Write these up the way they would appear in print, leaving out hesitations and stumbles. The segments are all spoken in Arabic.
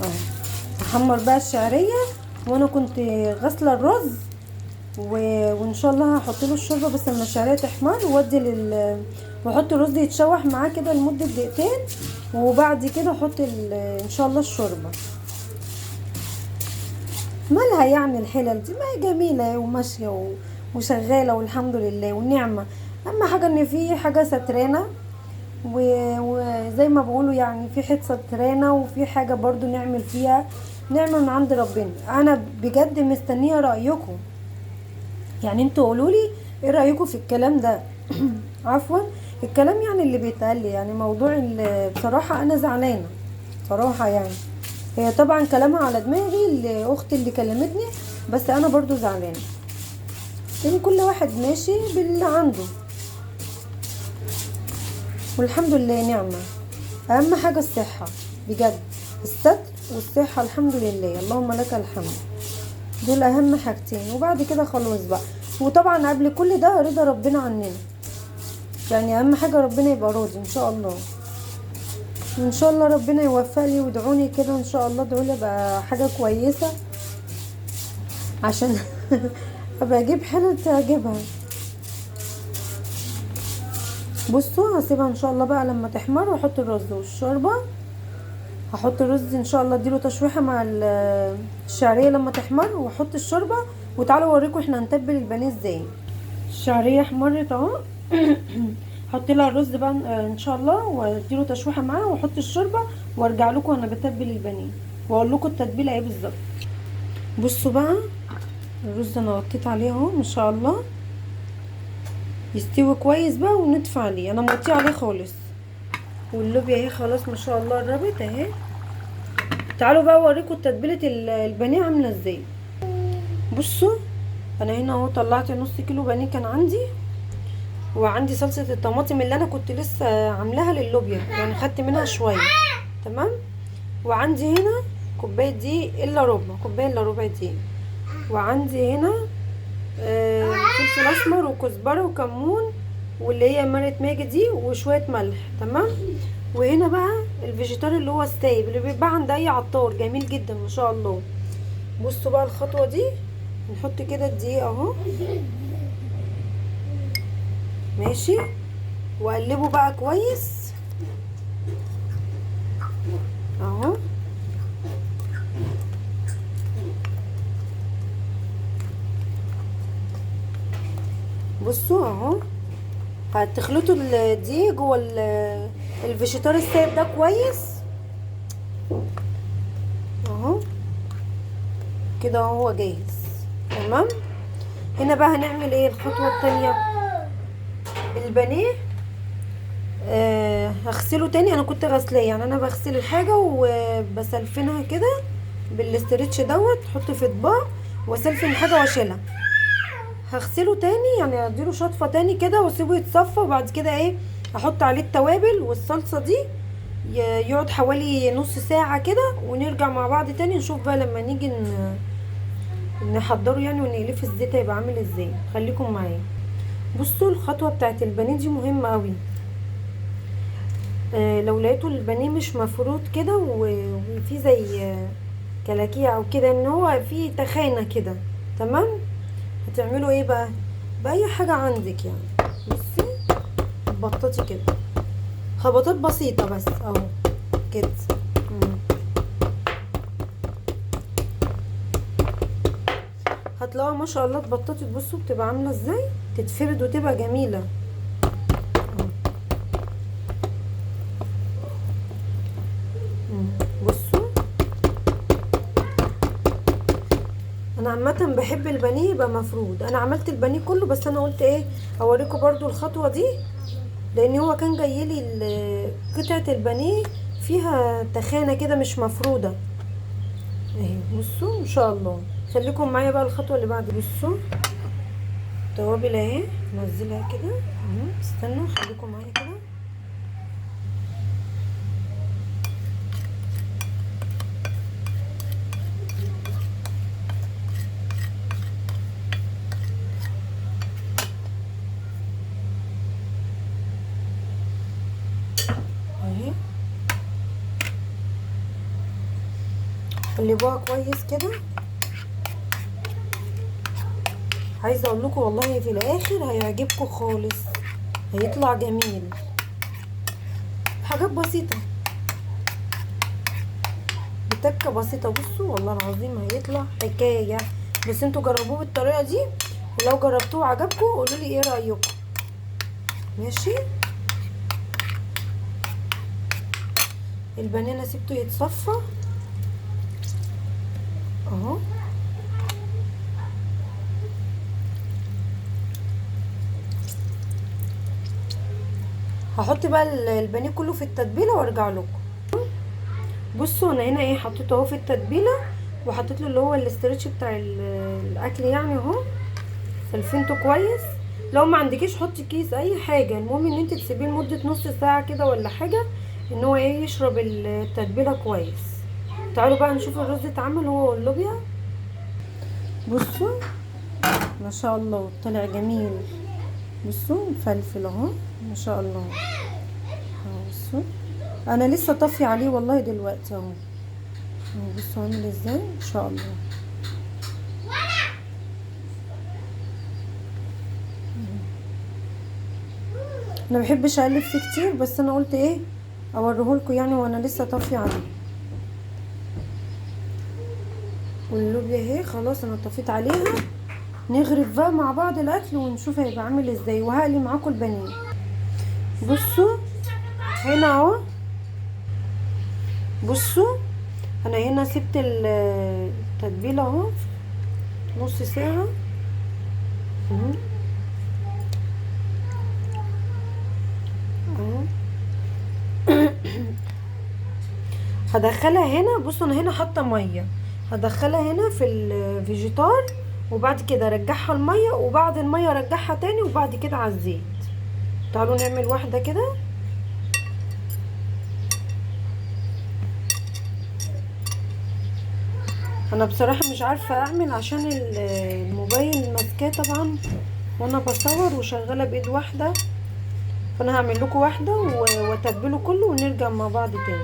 اهو. هحمر بقى الشعريه، وانا كنت غاسله الرز وان شاء الله هحط له الشوربه بس لما الشعريه تحمر، وادي واحط الرز يتشوح معاه كده لمده دقيقتين، وبعد كده احط ان شاء الله الشوربه. مالها يعني الحلل دي؟ ما هي جميله وماشيه وشغاله والحمد لله والنعمه. اهم حاجه ان في حاجه سترانه، وزي ما بقولوا يعني في حته سترانه، وفي حاجه برضو نعمل فيها نعمه من عند ربنا. انا بجد مستنيه رايكم، يعني انتوا قولولي ايه رايكم في الكلام ده. عفوا، الكلام يعني اللي بيتقال لي، يعني موضوع بصراحه انا زعلانه صراحه يعني. هي طبعا كلامها على دماغي الاخت اللي كلمتني، بس انا برضو زعلانه لان كل واحد ماشي باللي عنده، والحمد لله نعمه. اهم حاجه الصحه بجد، الستر والصحه الحمد لله، اللهم لك الحمد. دول اهم حاجتين، وبعد كده خلاص بقى. وطبعا قبل كل ده رضا ربنا عننا، يعني اهم حاجه ربنا يبقى راضي ان شاء الله. ان شاء الله ربنا يوفقني، وادعوني كده ان شاء الله، ادعولي ابقى حاجه كويسه عشان ابقى اجيب حاجه تعجبها. بصوا هسيبها ان شاء الله بقى لما تحمر، واحط الرز والشوربه. هحط الرز ان شاء الله اديله تشويحه مع الشعريه لما تحمر، واحط الشوربه. وتعالوا اوريكم احنا هنتبل البانيه ازاي. الشعريه احمرت اهو. احط لها الرز بقى ان شاء الله، واديله تشويحه معاه، واحط الشوربه، وارجع لكم وانا بتبل البانيه، واقول لكم التتبيله ايه بالظبط. بصوا بقى الرز انا غطيت عليه اهو ما شاء الله، يستوي كويس بقى ونطفي عليه، انا مغطيه عليه خالص. واللوبيا اهي خلاص ما شاء الله قربت اهي. تعالوا بقى اوريكم تتبيله البانيه عامله ازاي. بصوا انا هنا اهو طلعت نص كيلو بانيه كان عندي، وعندي صلصه الطماطم اللي انا كنت لسه عاملاها للوبيا، يعني خدت منها شويه تمام. وعندي هنا كوبايه دقيق الا ربع كوبايه الا ربع دقيق. وعندي هنا فلفل اسمر وكزبره وكمون، واللي هي مرقه ماجي دي، وشويه ملح تمام. وهنا بقى الفيجيتار اللي هو السايب اللي بيتباع عند اي عطار، جميل جدا ما شاء الله. بصوا بقى الخطوه دي، نحط كده الدقيق اهو ماشي، واقلبه بقى كويس اهو. بصوا اهو، هتخلطوا الدقيق جوه الفيجيتار السايب ده كويس اهو كده، هو جاهز تمام. هنا بقى هنعمل ايه الخطوه التانية. البانيه هغسله تاني، انا كنت غسلاه، يعني انا بغسل الحاجه وبسلفنها كده بالاسترتش دوت، احطه في اطباق واسلفن الحاجه واشيلها. هغسله تاني يعني اديله شطفه تاني كده واسيبه يتصفى، وبعد كده ايه احط عليه التوابل والصلصه دي، يقعد حوالي نص ساعه كده، ونرجع مع بعض تاني نشوف بقى لما نيجي نحضره يعني ونقليه في الزيت هيبقى عامل ازاي. خليكم معايا. بصوا الخطوه بتاعت البانيه دي مهمه قوي. لو لقيتوا البانيه مش مفروض كده وفي زي كلاكيع او كده، ان هو في تخانه كده تمام، هتعملوا ايه بقى باي حاجه عندك يعني. بصي بططي كده خبطات بسيطه بس اهو كده. هتلاقوها ما شاء الله اتبططت. بصوا بتبقى عامله ازاي، تتفرد وتبقى جميله. بصوا انا عامه بحب البانيه يبقى مفرود. انا عملت البانيه كله، بس انا قلت ايه اوريكم برضو الخطوه دي، لان هو كان جايلي قطعه البانيه فيها تخانه كده مش مفروده اهي. بصوا ان شاء الله. خليكم معايا بقى الخطوه اللي بعد. بصوا توابل اهي ننزلها كده اهو، استنوا خليكم معايا كده. اهي قلبوها كويس كده. عايزه اقول لكم والله في الاخر هيعجبكم خالص، هيطلع جميل. حاجات بسيطه، بتكه بسيطه. بصوا والله العظيم هيطلع حكايه. بس انتوا جربوه بالطريقه دي، ولو جربتوه وعجبكم قولوا لي ايه رايكم. ماشي. البانيه انا سيبته يتصفى اهو. هحط بقى البانيه كله في التتبيله وارجع لكم. بصوا انا هنا ايه حطيته اهو في التتبيله، وحطيت له اللي هو الاسترتش بتاع الاكل يعني اهو. فلفلته كويس. لو ما عندكيش حطي كيس اي حاجه، المهم ان انت تسيبيه لمده نص ساعه كده ولا حاجه، ان هو ايه يشرب التتبيله كويس. تعالوا بقى نشوف الرز اتعمل هو واللوبيا. بصوا ما شاء الله طلع جميل. بصوا مفلفل اهو ما شاء الله. بصوا انا لسه طافيه عليه والله دلوقتي اهو. بصوا عامل ازاي ان شاء الله. انا مبحبش اقلب فيه كتير، بس انا قلت ايه اوريهولكوا يعني وانا لسه طافيه عليه. واللوبيا اهي خلاص انا طفيت عليها. نغرف بقى مع بعض الاكل ونشوف هيبقى عامل ازاي، وهقلي معاكم البانيه. بصوا هنا اهو. بصوا انا هنا سبت التتبيله اهو نص ساعه اهو. هدخلها هنا. بصوا انا هنا حاطه ميه، هدخلها هنا في الفيجيتار، وبعد كده ارجعها الميه، وبعد الميه ارجعها تاني، وبعد كده على الزيت. تعالوا نعمل واحده كده. انا بصراحه مش عارفه اعمل عشان الموبايل ماسكاه طبعا وانا بصور وشغاله بايد واحده، فانا هعمل لكم واحده واتبله كله ونرجع مع بعض تاني.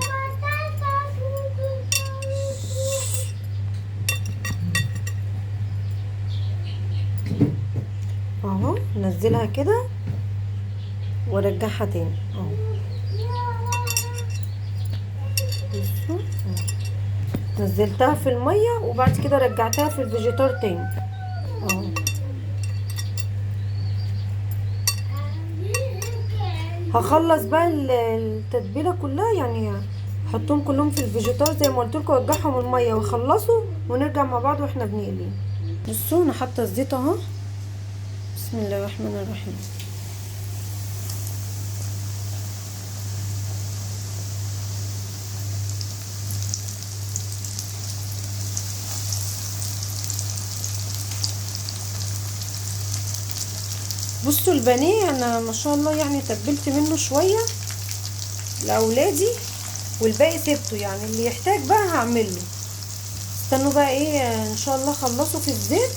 اهو نزلها كده وارجعها تاني اهو. بصوا نزلتها في الميه وبعد كده رجعتها في الفيجيتار تاني اهو. هخلص بقى التتبيله كلها يعني، هحطهم كلهم في الفيجيتار زي ما قلت لكم، ارجعهم الميه واخلصوا ونرجع مع بعض واحنا بنقلي. بصوا انا حاطه الزيت اهو. بسم الله الرحمن الرحيم. بصوا البانيه انا ما شاء الله يعني تبلت منه شويه لاولادي، والباقي سبته يعني اللي يحتاج بقى هعمله. استنوا بقى ايه ان شاء الله خلصوا في الزيت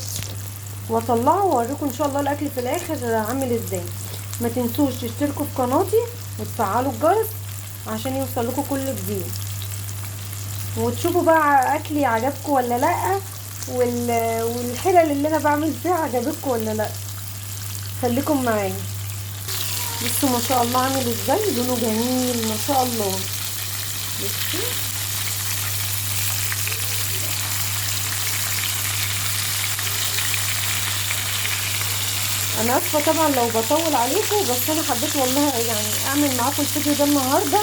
واطلعه واوريكم ان شاء الله الاكل في الاخر عامل ازاي. ما تنسوش تشتركوا في قناتي وتفعلوا الجرس عشان يوصل لكم كل جديد، وتشوفوا بقى اكلي عجبكم ولا لا، والحلل اللي انا بعمل فيها عجبتكم ولا لا. خليكم معايا. بصوا ما شاء الله عامل ازاي، لونه جميل ما شاء الله. بصوا انا اسفه طبعا لو بطول عليكم، بس انا حبيت والله يعني اعمل معاكم الفيديو ده النهارده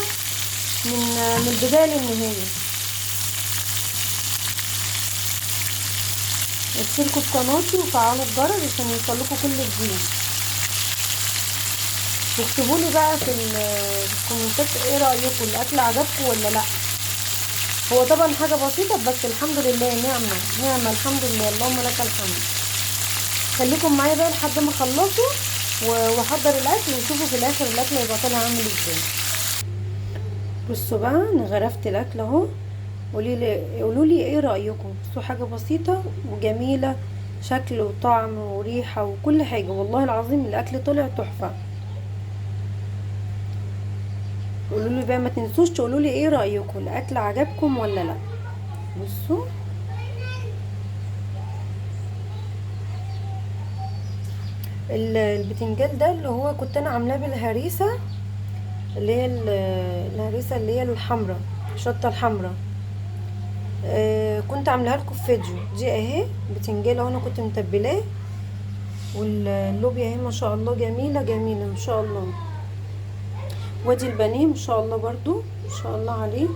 من البدايه للنهايه. اشتركوا في قناتي وفعلوا الجرس عشان يوصلكوا كل جديد. واكتبوا لي بقى في الكومنتات ايه رايكم، الاكل عجبكم ولا لا. هو طبعا حاجه بسيطه بس الحمد لله نعمه الحمد لله، اللهم لك الحمد. خليكم معايا بقى لحد ما اخلصه واحضر الاكل، وشوفوا في الاخر الاكل هيبقى طالع عامل ازاي. بصوا بقى انا غرفت الاكل اهو. قولوا لي ايه رايكم. بصوا حاجه بسيطه وجميله، شكل وطعم وريحه وكل حاجه، والله العظيم الاكل طلع تحفه. قولوا لي بقى، ما تنسوش تقولوا لي ايه رايكم، الاكل عجبكم ولا لا. بصوا البتنجان ده اللي هو كنت انا عاملاه بالهريسه، اللي هي الهريسه اللي هي الحمراء، الشطه الحمراء. كنت عاملاها لكم في فيديو. دي اهي بتنجان اهو، انا كنت متبلاه، واللوبيا اهي ما شاء الله جميله جميله ما شاء الله. وادي البانيه ما شاء الله برضو ما شاء الله عليه.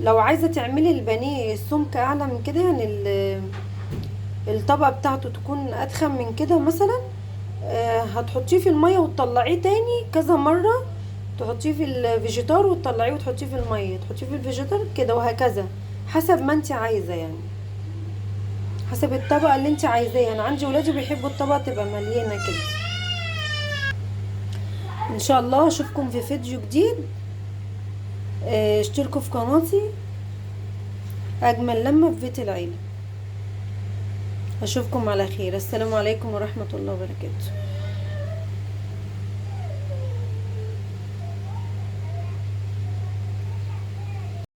لو عايزه تعملي البانيه سمك اعلى من كده، يعني الطبقه بتاعته تكون اتخن من كده مثلا، هتحطيه في الميه وتطلعيه تاني كذا مره، تحطيه في الفيجيتار وتطلعيه وتحطيه في الميه، تحطيه في الفيجيتار كده، وهكذا حسب ما انت عايزه، يعني حسب الطبقه اللي انت عايزاها. انا عندي ولادي بيحبوا الطبقه تبقى مليانه كده. ان شاء الله اشوفكم في فيديو جديد. اشتركوا في قناتي اجمل لما في بيت العيله. اشوفكم على خير. السلام عليكم ورحمه الله وبركاته.